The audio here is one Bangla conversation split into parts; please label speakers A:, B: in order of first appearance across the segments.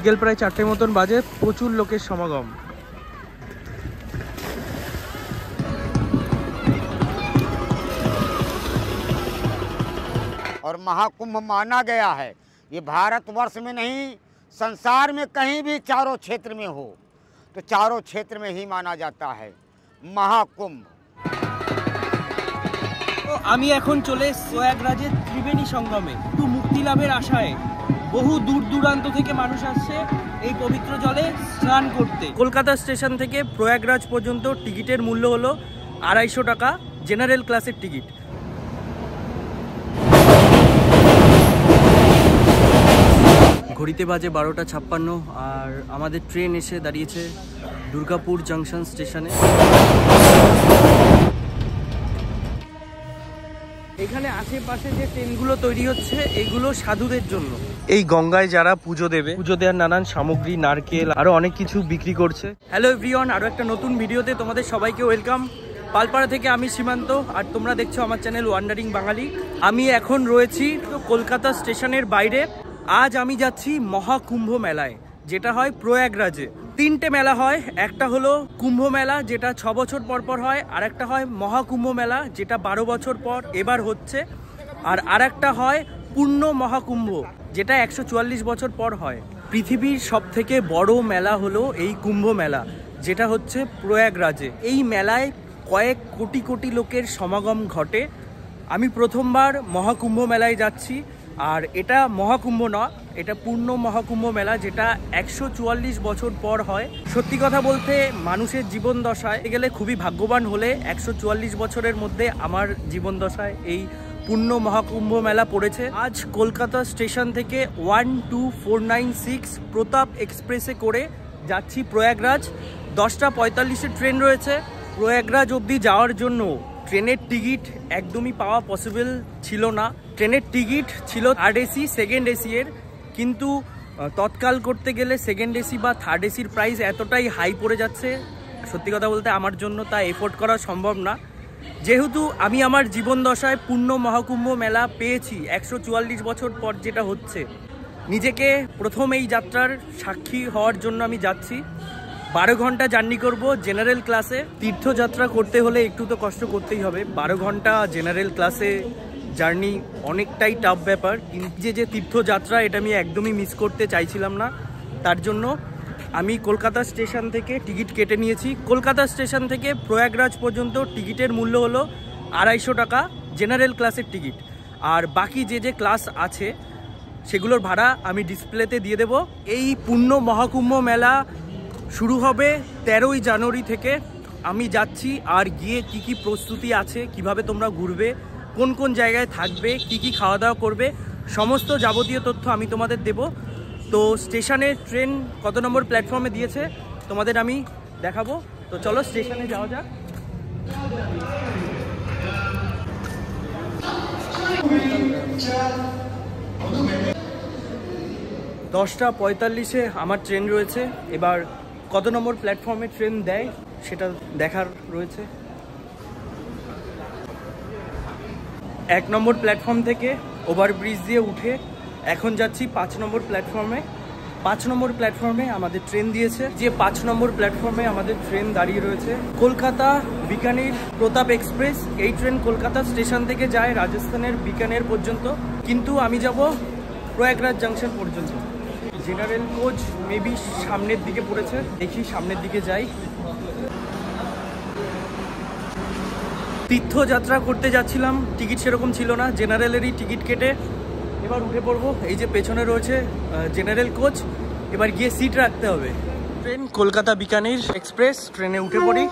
A: বিকেল প্রায় 4টে মতন বাজে, প্রচুর লোকের সমাগম।
B: और महाकुंभ माना गया है ये भारतवर्ष में नहीं संसार में कहीं भी चारों क्षेत्र में हो तो चारों क्षेत्र में ही माना जाता है महाकुंभ।
A: তো আমি এখন চলে প্রয়াগরাজের ত্রিবেণী সঙ্গমে একটু মুক্তি লাভের আশায়। বহু দূর দূরান্ত থেকে মানুষ আসছে এই পবিত্র জলে স্নান করতে। কলকাতা স্টেশন থেকে প্রয়াগরাজ পর্যন্ত টিকিটের মূল্য হলো 250 টাকা, জেনারেল ক্লাসের টিকিট। ঘড়িতে বাজে 12:56 আর আমাদের ট্রেন এসে দাঁড়িয়েছে দুর্গাপুর জংশন স্টেশনে। এখানে আশেপাশে যে ট্রেনগুলো তৈরি হচ্ছে এগুলো সাধুদের জন্য। এই গঙ্গায় যারা পুজো দেবে, পুজো দেওয়ার নানান সামগ্রী, নারকেল আরো অনেক কিছু বিক্রি করছে। হ্যালো এভরিওয়ান, আরো একটা নতুন ভিডিওতে তোমাদের সবাইকে ওয়েলকাম। পালপাড়া থেকে আমি সীমান্ত আর তোমরা দেখছো আমার চ্যানেল ওয়ান্ডারিং বাঙালি। আমি এখন রয়েছি তো কলকাতা স্টেশনের বাইরে। আজ আমি যাচ্ছি মহাকুম্ভ মেলায়, যেটা হয় প্রয়াগরাজে। 3টে মেলা হয়, একটা হলো কুম্ভ মেলা যেটা 6 বছর পর পর হয়, আর একটা হয় মহাকুম্ভ মেলা যেটা 12 বছর পর এবার হচ্ছে, আর একটা হয় পূর্ণ মহাকুম্ভ যেটা 144 বছর পর হয়। পৃথিবীর সব থেকে বড় মেলা হলো এই কুম্ভ মেলা, যেটা হচ্ছে প্রয়াগরাজে। এই মেলায় কয়েক কোটি কোটি লোকের সমাগম ঘটে। আমি প্রথমবার মহাকুম্ভ মেলায় যাচ্ছি, আর এটা মহাকুম্ভ না, এটা পূর্ণ মহাকুম্ভ মেলা যেটা 144 বছর পর হয়। সত্যি কথা বলতে মানুষের জীবন দশায় গেলে খুবই ভাগ্যবান হলে 144 বছরের মধ্যে আমার জীবন দশায় এই পূর্ণ মহাকুম্ভ মেলা পড়েছে। আজ কলকাতা স্টেশন থেকে 12496 প্রতাপ এক্সপ্রেসে করে যাচ্ছি প্রয়াগরাজ। 10:45 ট্রেন রয়েছে। প্রয়াগরাজ অবধি যাওয়ার জন্য ট্রেনের টিকিট একদমই পাওয়া পসিবল ছিল না। ট্রেনের টিকিট ছিল 3rd এসি, 2nd এসি এর, কিন্তু তৎকাল করতে গেলে 2nd এসি বা 3rd এসির প্রাইস এতটাই হাই পড়ে যাচ্ছে, সত্যি কথা বলতে আমার জন্য তা এফোর্ড করা সম্ভব না। যেহেতু আমি আমার জীবন দশায় পূর্ণ মহাকুম্ভ মেলা পেয়েছি 144 বছর পর যেটা হচ্ছে, নিজেকে প্রথম এই যাত্রার সাক্ষী হওয়ার জন্য আমি যাচ্ছি। 12 ঘন্টা জার্নি করব জেনারেল ক্লাসে। তীর্থযাত্রা করতে হলে একটু তো কষ্ট করতেই হবে। 12 ঘন্টা জেনারেল ক্লাসে জার্নি অনেকটাই টাফ ব্যাপার, কিন্তু যে তীর্থযাত্রা এটা আমি একদমই মিস করতে চাইছিলাম না। তার জন্য আমি কলকাতা স্টেশন থেকে টিকিট কেটে নিয়েছি। কলকাতা স্টেশন থেকে প্রয়াগরাজ পর্যন্ত টিকিটের মূল্য হলো 250 টাকা, জেনারেল ক্লাসের টিকিট। আর বাকি যে ক্লাস আছে সেগুলোর ভাড়া আমি ডিসপ্লেতে দিয়ে দেব। এই পূর্ণ মহাকুম্ভ মেলা শুরু হবে 13ই জানুয়ারি থেকে। আমি যাচ্ছি, আর গিয়ে কি কি প্রস্তুতি আছে, কিভাবে তোমরা ঘুরবে, কোন কোন জায়গায় থাকবে, কি কি খাওয়া দাওয়া করবে, সমস্ত যাবতীয় তথ্য আমি তোমাদের দেব। তো স্টেশনে ট্রেন কত নম্বর প্ল্যাটফর্মে দিয়েছে তোমাদের আমি দেখাবো। তো চলো স্টেশনে যাওয়া যাক। 10:45 আমার ট্রেন রয়েছে। এবার কত নম্বর প্ল্যাটফর্মে ট্রেন দেয় সেটা দেখার রয়েছে। 1 নম্বর প্ল্যাটফর্ম থেকে ওভারব্রিজ দিয়ে উঠে এখন যাচ্ছি 5 নম্বর প্ল্যাটফর্মে। 5 নম্বর প্ল্যাটফর্মে আমাদের ট্রেন দিয়েছে। যে 5 নম্বর প্ল্যাটফর্মে আমাদের ট্রেন দাঁড়িয়ে রয়েছে কলকাতা বিকানির প্রতাপ এক্সপ্রেস। এই ট্রেন কলকাতা স্টেশন থেকে যায় রাজস্থানের বিকানের পর্যন্ত, কিন্তু আমি যাব প্রয়াগরাজ জাংশন পর্যন্ত। জেনারেল কোচ মেবি সামনের দিকে পড়েছে, দেখি সামনের দিকে যাই। তীর্থযাত্রা করতে যাচ্ছিলাম, টিকিট সেরকম ছিল না, জেনারেলেরই টিকিট কেটে এবার উঠে পড়বো। এই যে পেছনে রয়েছে জেনারেল কোচ, এবার গিয়ে সিট রাখতে হবে। ট্রেন কলকাতা বিকানির এক্সপ্রেস, ট্রেনে উঠে পড়ি।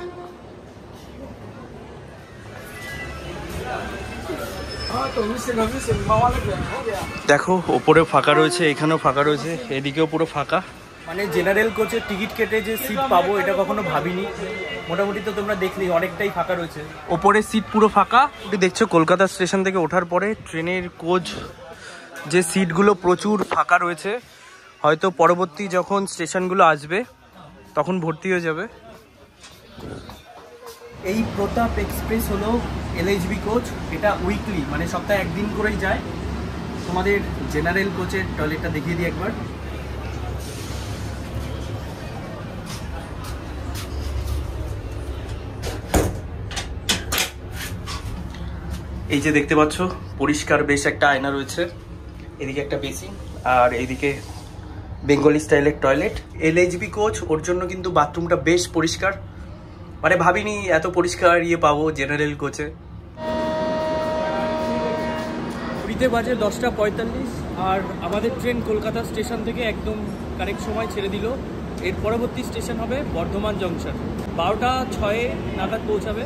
A: দেখো ওপরে ফাঁকা রয়েছে, এখানেও ফাঁকা রয়েছে, এদিকেও পুরো ফাঁকা। মানে জেনারেল কোচের টিকিট কেটে যে সিট পাবো এটা কখনো ভাবিনি। মোটামুটি তো তোমরা দেখলেই অনেকটাই ফাঁকা রয়েছে, ওপরে সিট পুরো ফাঁকা। দেখছো কলকাতা স্টেশন থেকে ওঠার পরে ট্রেনের কোচ যে সিটগুলো প্রচুর ফাঁকা রয়েছে, হয়তো পরবর্তী যখন স্টেশনগুলো আসবে তখন ভর্তি হয়ে যাবে। এই প্রতাপ এক্সপ্রেস হলো LHB কোচ, এটা উইকলি মানে সপ্তাহে একদিন করেই যায়। তোমাদের জেনারেল কোচের টয়লেটটা দেখিয়ে দিই একবার। এই যে দেখতে পাচ্ছ পরিষ্কার বেশ একটা আয়না রয়েছে, এদিকে একটা বেসিন আর এইদিকে বেঙ্গলি স্টাইলের টয়লেট। LHB কোচ, ওর জন্য কিন্তু বাথরুমটা বেশ পরিষ্কার, মানে ভাবিনি এত পরিষ্কার পাবো জেনারেল কোচে। ঘড়িতে বাজে 10:45 আর আমাদের ট্রেন কলকাতা স্টেশন থেকে একদম কারেক্ট সময় ছেড়ে দিল। এর পরবর্তী স্টেশন হবে বর্ধমান জংশন, 12:06 নাগাদ পৌঁছাবে।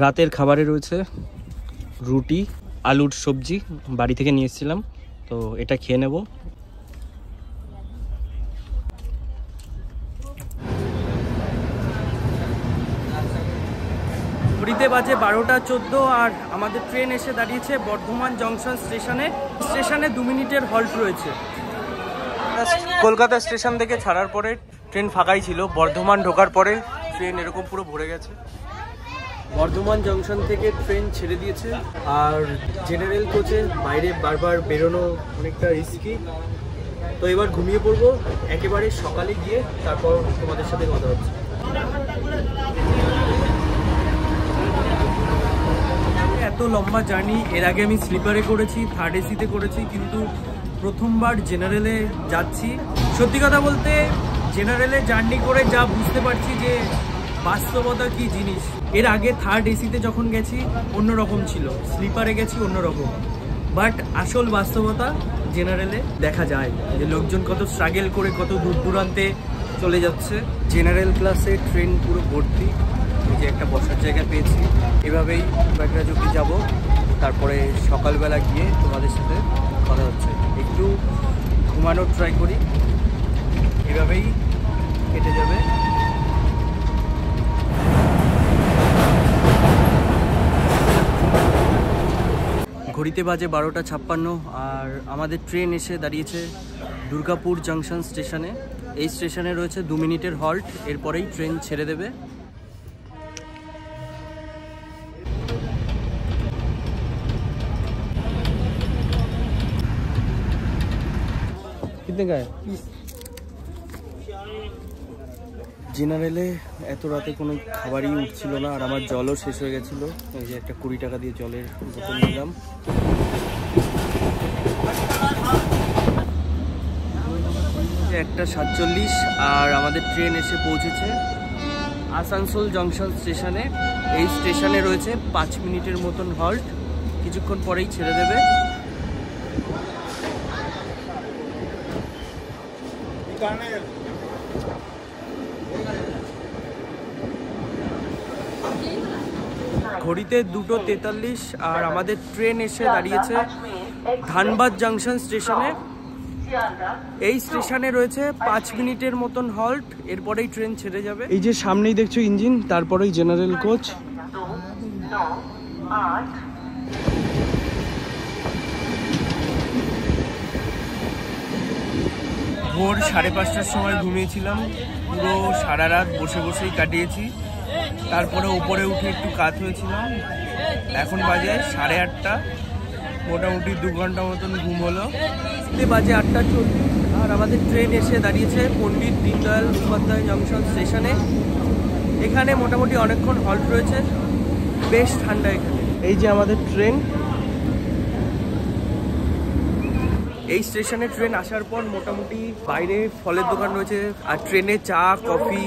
A: রাতের খাবারে রয়েছে রুটি, আলুর সবজি, বাড়ি থেকে নিয়ে এসেছিলাম, তো এটা খেয়ে নেব। ঘড়িতে বাজে 12:14 আর আমাদের ট্রেন এসে দাঁড়িয়েছে বর্ধমান জংশন স্টেশনে। স্টেশনে 2 মিনিটের হল্ট রয়েছে। কলকাতা স্টেশন থেকে ছাড়ার পরে ট্রেন ফাঁকাই ছিল, বর্ধমান ঢোকার পরে ট্রেন এরকম পুরো ভরে গেছে। বর্ধমান জংশন থেকে ট্রেন ছেড়ে দিয়েছে আর জেনারেল কোচে বাইরে বারবার বেরোনো অনেকটা রিস্কি, তো এবার ঘুমিয়ে পড়বো। একেবারে সকালে গিয়ে তারপর তোমাদের সাথে কথা হচ্ছে। এত লম্বা জার্নি এর আগে আমি স্লিপারে করেছি, থার্ড এসিতে করেছি, কিন্তু প্রথমবার জেনারেলে যাচ্ছি। সত্যি কথা বলতে জেনারেলে জার্নি করে যা বুঝতে পারছি যে বাস্তবতা কি জিনিস। এর আগে থার্ড এসিতে যখন গেছি অন্যরকম ছিল, স্লিপারে গেছি অন্যরকম, বাট আসল বাস্তবতা জেনারেলে দেখা যায় যে লোকজন কত স্ট্রাগল করে কত দূর দূরান্তে চলে যাচ্ছে। জেনারেল ক্লাসে ট্রেন পুরো ভর্তি, এই যে একটা বসার জায়গা পেয়েছি। এভাবেই প্রয়াগরাজ অবধি যাবো, তারপরে সকালবেলা গিয়ে তোমাদের সাথে কথা হচ্ছে। একটু ঘুমানোর ট্রাই করি, এভাবেই কেটে যাবে। ঘড়িতে বাজে 12:56 আর আমাদের ট্রেন এসে দাঁড়িয়েছে দুর্গাপুর জংশন স্টেশনে। এই স্টেশনে রয়েছে 2 মিনিটের হল্ট, এরপরেই ট্রেন ছেড়ে দেবে। জেনারেলে এত রাতে কোনো খাবারই উঠছিল না আর আমার জলও শেষ হয়ে গেছিলো। এই যে একটা 20 টাকা দিয়ে জলের বোতল নিলাম। 1:47 আর আমাদের ট্রেন এসে পৌঁছেছে আসানসোল জংশন স্টেশনে। এই স্টেশনে রয়েছে 5 মিনিটের মতন হল্ট, কিছুক্ষণ পরেই ছেড়ে দেবে। ঘড়িতে 2:43 আর আমাদের ট্রেন এসে দাঁড়িয়েছে ধানবাদ জংশন স্টেশনে। এই স্টেশনে রয়েছে 5 মিনিটের মতন হল্ট, এরপরেই ট্রেন ছেড়ে যাবে। এই যে সামনেই দেখছো ইঞ্জিন, তারপরেই জেনারেল কোচ। ভোর 5:30টার সময় ঘুমিয়েছিলাম, পুরো সারা রাত বসে বসেই কাটিয়েছি। তারপরে উপরে উঠে একটু কাত হয়েছিলাম। এখন বাজে 8:30, মোটামুটি 2 ঘন্টা মতন ঘুম হলো। বাজে 8:40 আর আমাদের ট্রেন এসে দাঁড়িয়েছে পণ্ডিত দীনদয়াল উপাধ্যায় জংশন স্টেশনে। এখানে মোটামুটি অনেকক্ষণ হল্ট রয়েছে, বেশ ঠান্ডা এখানে। এই যে আমাদের ট্রেন। এই স্টেশনে ট্রেন আসার পর মোটামুটি বাইরে ফলের দোকান রয়েছে আর ট্রেনে চা, কফি,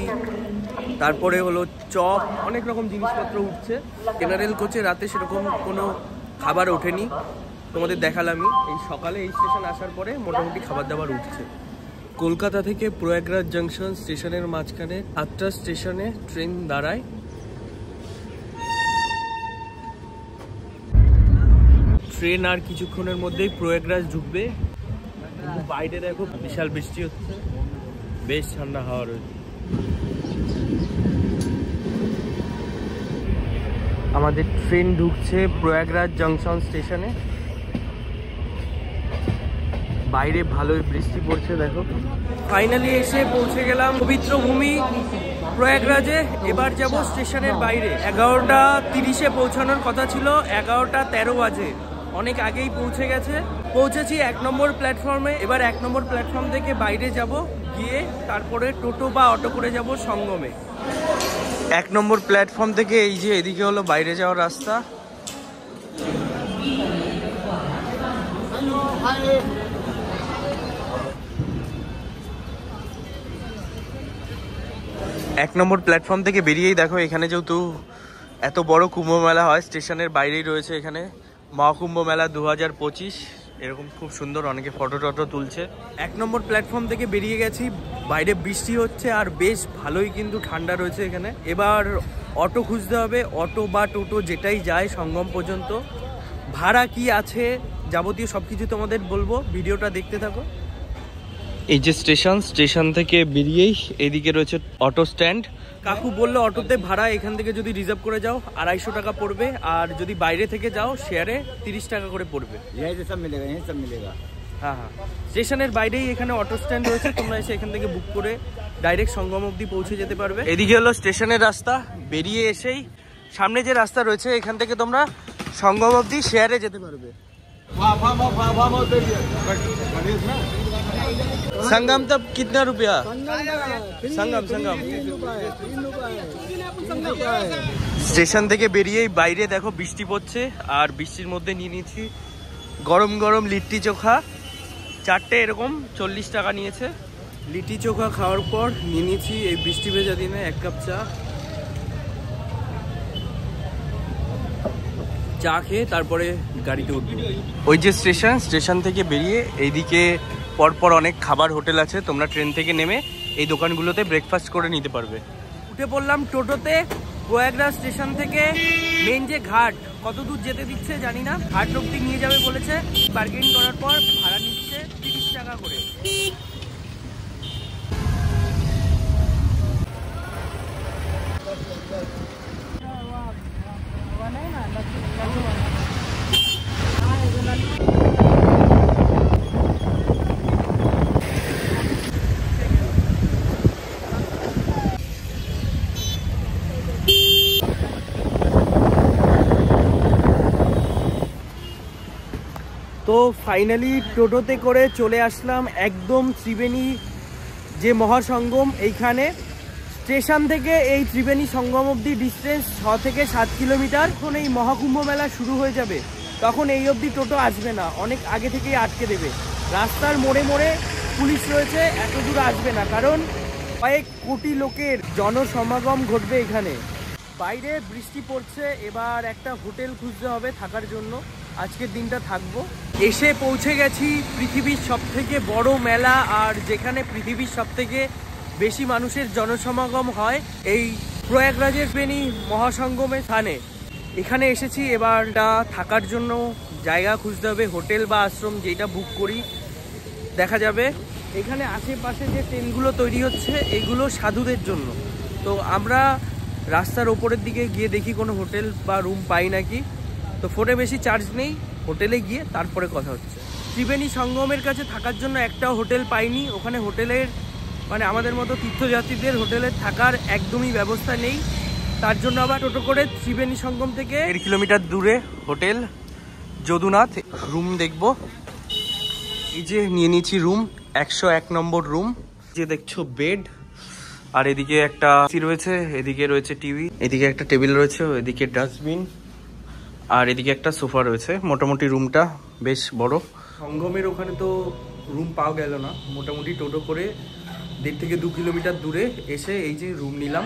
A: তারপরে হলো চপ, অনেক রকম জিনিসপত্র উঠছে। জেনারেল কোচে রাতে সেরকম কোনো খাবার ওঠেনি, তোমাদের দেখালামই। এই সকালে এই স্টেশন আসার পরে মোটামুটি খাবার দাবার উঠছে। কলকাতা থেকে প্রয়াগরাজ জংশন স্টেশনের মাঝখানে 8টা স্টেশনে ট্রেন দাঁড়ায়। ট্রেন আর কিছুক্ষণের মধ্যেই প্রয়াগরাজ ঢুকবে। বাইরে দেখো বিশাল বৃষ্টি হচ্ছে, বেশ ঠান্ডা হাওয়া রয়েছে। আমাদের ট্রেন ঢুকছে প্রয়াগরাজ জংশন স্টেশনে। বাইরে ভালোই বৃষ্টি পড়ছে দেখো। ফাইনালি এসে পৌঁছে গেলাম পবিত্র ভূমি প্রয়াগরাজে। এবার যাব স্টেশনের বাইরে। 11:30 পৌঁছানোর কথা ছিল, 11:13 বাজে। অনেক আগেই পৌঁছেছি 1 নম্বর প্ল্যাটফর্মে। এবার 1 নম্বর প্ল্যাটফর্ম থেকে বাইরে যাব, গিয়ে তারপরে টোটো বা অটো করে যাব সঙ্গমে। 1 নম্বর প্ল্যাটফর্ম থেকে এই যে এদিকে হলো বাইরে যাওয়ার রাস্তা। এক নম্বর প্ল্যাটফর্ম থেকে বেরিয়েই দেখো এখানে যেহেতু এত বড় কুম্ভ মেলা হয়, স্টেশনের বাইরেই রয়েছে এখানে মহাকুম্ভ মেলা 2025। এরকম খুব সুন্দর অনেকে ফটো টটো তুলছে। 1 নম্বর প্ল্যাটফর্ম থেকে বেরিয়ে গেছি, বাইরে বৃষ্টি হচ্ছে আর বেশ ভালোই কিন্তু ঠান্ডা রয়েছে এখানে। এবার অটো খুঁজতে হবে, অটো বা টোটো যেটাই যায় সঙ্গম পর্যন্ত। ভাড়া কি আছে যাবতীয় সবকিছু তোমাদের বলবো, ভিডিওটা দেখতে থাকো। এই যে স্টেশন থেকে বেরিয়েই এদিকে রয়েছে অটো স্ট্যান্ড। কাকু বললো অটোতে ভাড়া এখান থেকে যদি রিজার্ভ করে যাও 250 টাকা পড়বে, আর যদি বাইরে থেকে যাও শেয়ারে 30 টাকা করে পড়বে। হ্যাঁ, স্টেশনের বাইরেই এখানে অটো স্ট্যান্ড রয়েছে, তোমরা এসে এখান থেকে বুক করে ডাইরেক্ট সঙ্গম অবধি পৌঁছে যেতে পারবে। এদিকে হলো স্টেশনের রাস্তা, বেরিয়ে এসেই সামনে যে রাস্তা রয়েছে এখান থেকে তোমরা সঙ্গম অবধি শেয়ারে যেতে পারবে। संगम तब कितना रुपया? संगम স্টেশন থেকে বেরিয়েই বাইরে দেখো বৃষ্টি পড়ছে, আর বৃষ্টির মধ্যে নিয়ে নিয়েছি গরম গরম লিট্টি চোখা। 4টে এরকম 40 টাকা নিয়েছে। লিট্টি চোখা খাওয়ার পর নিয়ে নিয়েছি এই বৃষ্টি ভেজা দিনে 1 কাপ চা খেয়ে তারপরে গাড়িতে উঠবো। ওই যে স্টেশন থেকে বেরিয়ে এইদিকে পরপর অনেক খাবার হোটেল আছে, তোমরা ট্রেন থেকে নেমে এই দোকানগুলোতে ব্রেকফাস্ট করে নিতে পারবে। উঠে পড়লাম টোটোতে। প্রয়াগরাজ স্টেশন থেকে মেন যে ঘাট, কত দূর যেতে দিচ্ছে জানি না, ঘাট অবধি নিয়ে যাবে বলেছে। বার্গেনিং করার পর ভাড়া নিচ্ছে 30 টাকা করে। তো ফাইনালি টোটোতে করে চলে আসলাম একদম ত্রিবেণী যে মহাসঙ্গম এইখানে। স্টেশন থেকে এই ত্রিবেণী সঙ্গম অবধি ডিস্টেন্স 6 থেকে 7 কিলোমিটার। এখন এই মহাকুম্ভ মেলা শুরু হয়ে যাবে, তখন এই অবধি টোটো আসবে না, অনেক আগে থেকেই আটকে দেবে। রাস্তার মোড়ে মোড়ে পুলিশ রয়েছে, এত দূর আসবে না, কারণ কয়েক কোটি লোকের জনসমাগম ঘটবে এখানে। বাইরে বৃষ্টি পড়ছে, এবার একটা হোটেল খুঁজতে হবে থাকার জন্য। আজকের দিনটা থাকবো। এসে পৌঁছে গেছি পৃথিবীর সবথেকে বড় মেলা, আর যেখানে পৃথিবীর সবথেকে বেশি মানুষের জনসমাগম হয়, এই প্রয়াগরাজের ত্রিবেণী মহাসঙ্গমের স্থানে। এখানে এসেছি, এবার থাকার জন্য জায়গা খুঁজতে হবে, হোটেল বা আশ্রম যেটা বুক করি দেখা যাবে। এখানে আশেপাশে যে ট্রেনগুলো তৈরি হচ্ছে এগুলো সাধুদের জন্য। তো আমরা রাস্তার ওপরের দিকে গিয়ে দেখি কোনো হোটেল বা রুম পাই নাকি। তো ফোনে বেশি চার্জ নেই, হোটেলে গিয়ে তারপরে কথা হচ্ছে। ত্রিবেণী সঙ্গমের কাছে থাকার জন্য একটাও হোটেল পাইনি। ওখানে হোটেলের মানে আমাদের মতো তীর্থযাত্রীদের হোটেলের থাকার একদমই ব্যবস্থা নেই। তার জন্য আবার টোটো করে ত্রিবেণী সঙ্গম থেকে 1 কিলোমিটার দূরে হোটেল যদুনাথ রুম দেখব। এই যে নিয়ে নিয়েছি রুম, 101 নম্বর রুম। যে দেখছো বেড, আর এদিকে একটা এসি রয়েছে, এদিকে রয়েছে টিভি, এদিকে একটা টেবিল রয়েছে, এদিকে ডাস্টবিন, আর এদিকে একটা সোফা রয়েছে। মোটামুটি রুমটা বেশ বড়। সঙ্গমের ওখানে তো রুম পাওয়া গেল না, মোটামুটি টোটো করে 1.5 থেকে 2 কিলোমিটার দূরে এসে এই যে রুম নিলাম।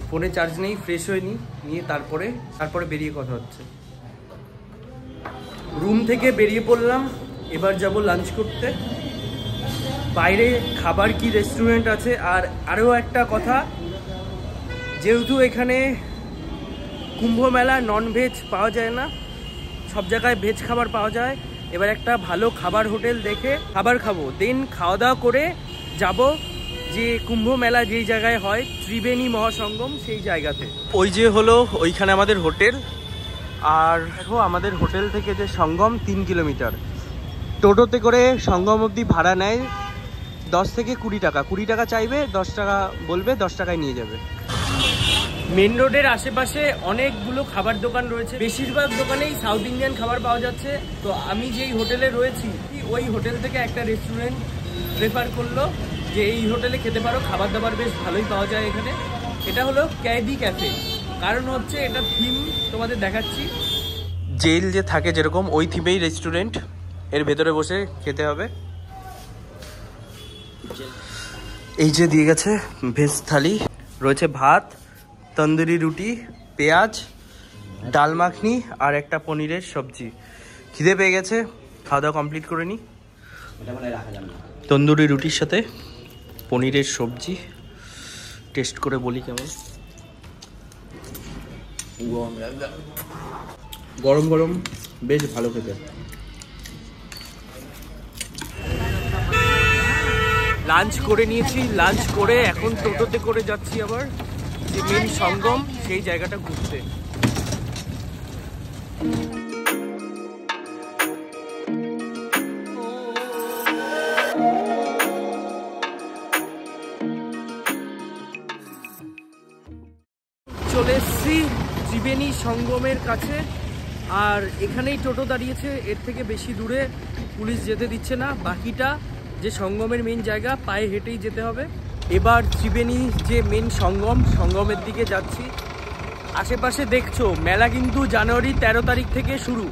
A: ফোনে চার্জ নেই, ফ্রেশ হয়ে নিয়ে তারপরে বেরিয়ে কথা হচ্ছে। রুম থেকে বেরিয়ে পড়লাম, এবার যাব লাঞ্চ করতে। বাইরে খাবার কি রেস্টুরেন্ট আছে। আর আরও একটা কথা, যেহেতু এখানে কুম্ভ মেলা ননভেজ পাওয়া যায় না, সব জায়গায় ভেজ খাবার পাওয়া যায়। এবার একটা ভালো খাবার হোটেল দেখে খাবার খাবো, দেন খাওয়া দাওয়া করে যাব যে কুম্ভ মেলা যেই জায়গায় হয় ত্রিবেণী মহাসঙ্গম সেই জায়গাতে। ওই যে হলো ওইখানে আমাদের হোটেল। আর দেখো আমাদের হোটেল থেকে যে সঙ্গম 3 কিলোমিটার। টোটোতে করে সঙ্গম অবধি ভাড়া নেয় 10 থেকে 20 টাকা। 20 টাকা চাইবে, 10 টাকা বলবে, 10 টাকায় নিয়ে যাবে। মেন রোডের আশেপাশে অনেকগুলো খাবার দোকান রয়েছে, বেশিরভাগ দোকানেই সাউথ ইন্ডিয়ান খাবার পাওয়া যাচ্ছে। তো আমি যেই হোটেলে রয়েছি ওই হোটেল থেকে একটা রেস্টুরেন্ট প্রেফার করলো যে এই হোটেলে খেতে পারো, খাবার দাবার বেশ ভালোই পাওয়া যায় এখানে। এটা হলো ক্যাদি ক্যাফে, কারণ হচ্ছে এটা থিম তোমাদের দেখাচ্ছি, জেল যে থাকে যেরকম ওই থিমেই রেস্টুরেন্ট, এর ভেতরে বসে খেতে হবে। এই যে দিয়ে গেছে ভেজ থালি, রয়েছে ভাত, তন্দুরি রুটি, পেঁয়াজ, ডাল মাখনি আর একটা পনিরের সবজি। খিদে পেয়ে গেছে, খাওয়া দাওয়া কমপ্লিট করে নিই। তন্দুরি রুটির সাথে পনিরের সবজি টেস্ট করে বলি কেমন। গরম গরম বেশ ভালো খেতে। লাঞ্চ করে নিয়েছি, লাঞ্চ করে এখন টোটোতে করে যাচ্ছি আবার যে মেন সঙ্গম সেই জায়গাটা ঘুরতে। চলে এসছি ত্রিবেণী সঙ্গমের কাছে, আর এখানেই টোটো দাঁড়িয়েছে, এর থেকে বেশি দূরে পুলিশ যেতে দিচ্ছে না। বাকিটা যে সঙ্গমের মেন জায়গা পায়ে হেঁটেই যেতে হবে। এবার ত্রিবেণী যে মেন সঙ্গমের দিকে যাচ্ছি। আশেপাশে দেখছো মেলা কিন্তু জানুয়ারি 13 তারিখ থেকে শুরু,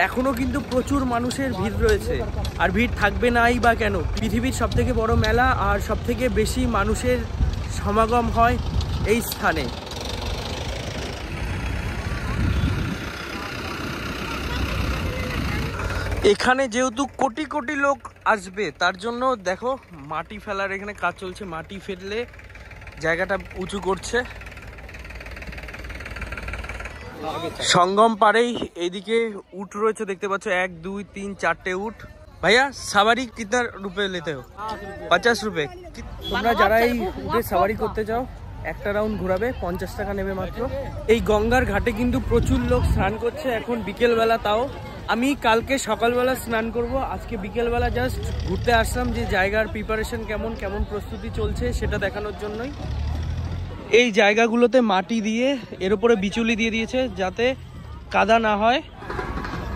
A: এখনও কিন্তু প্রচুর মানুষের ভিড় রয়েছে, আর ভিড় থাকবে নাই বা কেন। পৃথিবীর সবথেকে বড় মেলা আর সবথেকে বেশি মানুষের সমাগম হয় এই স্থানে। এখানে যেহেতু কোটি কোটি লোক আসবে তার জন্য দেখো মাটি ফেলার এখানে কাজ চলছে, মাটি ফেললে জায়গাটা উঁচু করছে। সঙ্গম পারেই এইদিকে উট রয়েছে, দেখতে পাচ্ছ 1 2 3 4টে উট। ভাইয়া সাওয়ারি কিতনা রুপে লেতে হো? 50 রুপে। তোমরা যারা এই উটে সাওয়ারি করতে চাও একটা রাউন্ড ঘোরাবে, 50 টাকা নেবে মাত্র। এই গঙ্গার ঘাটে কিন্তু প্রচুর লোক স্নান করছে এখন বিকেলবেলা। তাও আমি কালকে সকালবেলা স্নান করব, আজকে বিকেলবেলা জাস্ট ঘুরতে আসলাম যে জায়গার প্রিপারেশন কেমন কেমন প্রস্তুতি চলছে সেটা দেখানোর জন্যই। এই জায়গাগুলোতে মাটি দিয়ে এর উপরে বিচুলি দিয়ে দিয়েছে যাতে কাদা না হয়।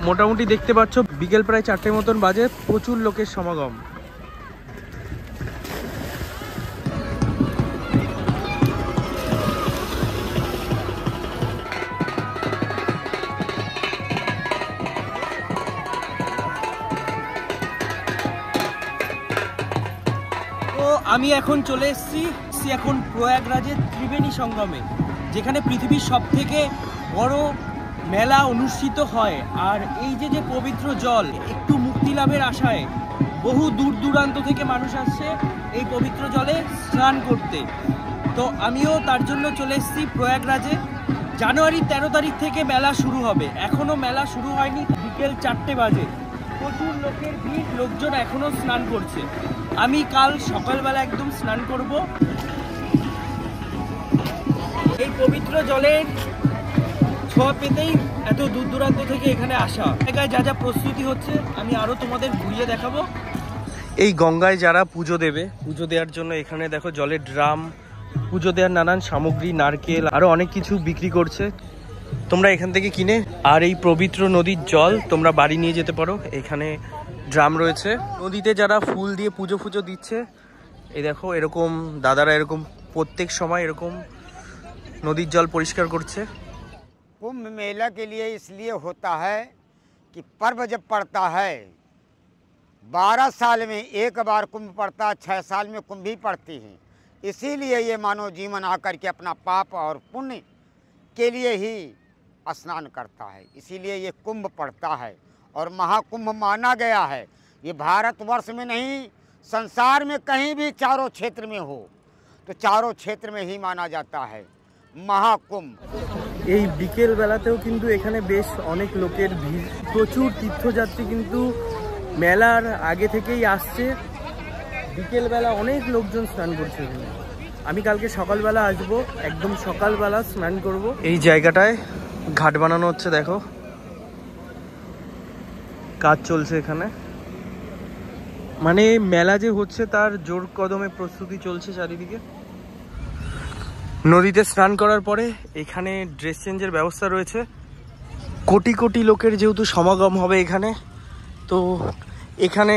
A: মোটামুটি দেখতে পাচ্ছ বিকেল প্রায় 4টে মতন বাজে, প্রচুর লোকের সমাগম। আমি এখন চলে এসেছি এখন প্রয়াগরাজের ত্রিবেণী সঙ্গমে, যেখানে পৃথিবীর সবথেকে বড় মেলা অনুষ্ঠিত হয়। আর এই যে পবিত্র জল, একটু মুক্তি লাভের আশায় বহু দূর দূরান্ত থেকে মানুষ আসছে এই পবিত্র জলে স্নান করতে। তো আমিও তার জন্য চলে এসেছি প্রয়াগরাজে। জানুয়ারি 13 তারিখ থেকে মেলা শুরু হবে, এখনও মেলা শুরু হয়নি, বিকেল 4টে বাজে। প্রচুর লোকের ভিড়, লোকজন এখনো স্নান করছে। আমি কাল সকালবেলা একদম স্নান করব। এই পবিত্র জলে ছোঁয়া পেতেই এত দূর দূরান্ত থেকে এখানে আসা। জায়গায় যা যা প্রস্তুতি হচ্ছে আমি আরো তোমাদের ঘুরিয়ে দেখাবো। এই গঙ্গায় যারা পুজো দেবে, পুজো দেওয়ার জন্য এখানে দেখো জলের ড্রাম, পুজো দেওয়ার নানান সামগ্রী, নারকেল আরো অনেক কিছু বিক্রি করছে, তোমরা এখান থেকে কিনে। আর এই পবিত্র নদীর জল তোমরা বাড়ি নিয়ে যেতে পারো। এখানে ড্রাম রয়েছে। নদীতে যারা ফুল দিয়ে পুজো ফুজো দিচ্ছে, এই দেখো এরকম দাদারা এরকম প্রত্যেক সময় এরকম নদীর জল পরিষ্কার করছে।
B: कुंभ मेला के लिए इसलिए होता है कि पर्व जब पड़ता है 12 साल में एक बार कुंभ पड़ता है, 6 साल में कुंभ ही पड़ती है। इसीलिए ये मानव जीवन आकर के अपना पाप और पुण्य के लिए ही स्नान करता है, इसीलिए ये कुंभ पड़ता है और महाकुंभ माना गया है। ये भारतवर्ष में नहीं, संसार में कहीं भी चारों क्षेत्र में हो तो चारों क्षेत्र में ही माना जाता है महाकुंभ।
A: এই বিকেল বেলাতেও কিন্তু এখানে বেশ অনেক লোকের ভিড়, প্রচুর তীর্থযাত্রী কিন্তু মেলার আগে থেকেই আসছে। বিকেলবেলা অনেক লোকজন স্নান করছে এখানে। আমি কালকে সকালবেলা আসবো, একদম সকালবেলা স্নান করব। এই জায়গাটায় ঘাট বানানো হচ্ছে, দেখো কাজ চলছে এখানে। মানে মেলা যে হচ্ছে তার জোর কদমে প্রস্তুতি চলছে চারিদিকে। নদীতে স্নান করার পরে এখানে ড্রেস চেঞ্জের ব্যবস্থা রয়েছে। কোটি কোটি লোকের যেহেতু সমাগম হবে এখানে, তো এখানে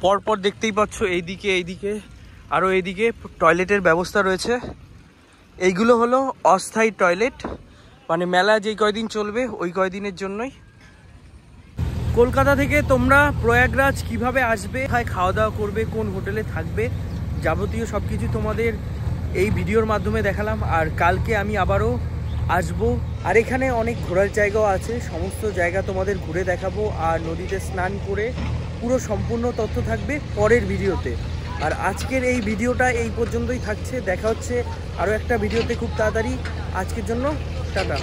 A: পরপর দেখতেই পাচ্ছ এইদিকে আরও এইদিকে টয়লেটের ব্যবস্থা রয়েছে। এইগুলো হলো অস্থায়ী টয়লেট, মানে মেলা যেই কয়দিন চলবে ওই কয়দিনের জন্যই। কলকাতা থেকে তোমরা প্রয়াগরাজ কিভাবে আসবে, কোথায় খাওয়া দাওয়া করবে, কোন হোটেলে থাকবে, যাবতীয় সব কিছু তোমাদের এই ভিডিওর মাধ্যমে দেখালাম। আর কালকে আমি আবারও আসবো, আর এখানে অনেক ঘোরার জায়গাও আছে, সমস্ত জায়গা তোমাদের ঘুরে দেখাবো। আর নদীতে স্নান করে পুরো সম্পূর্ণ তথ্য থাকবে পরের ভিডিওতে। আর আজকের এই ভিডিওটা এই পর্যন্তই থাকছে, দেখা হচ্ছে আরও একটা ভিডিওতে খুব তাড়াতাড়ি। আজকের জন্য টাটা।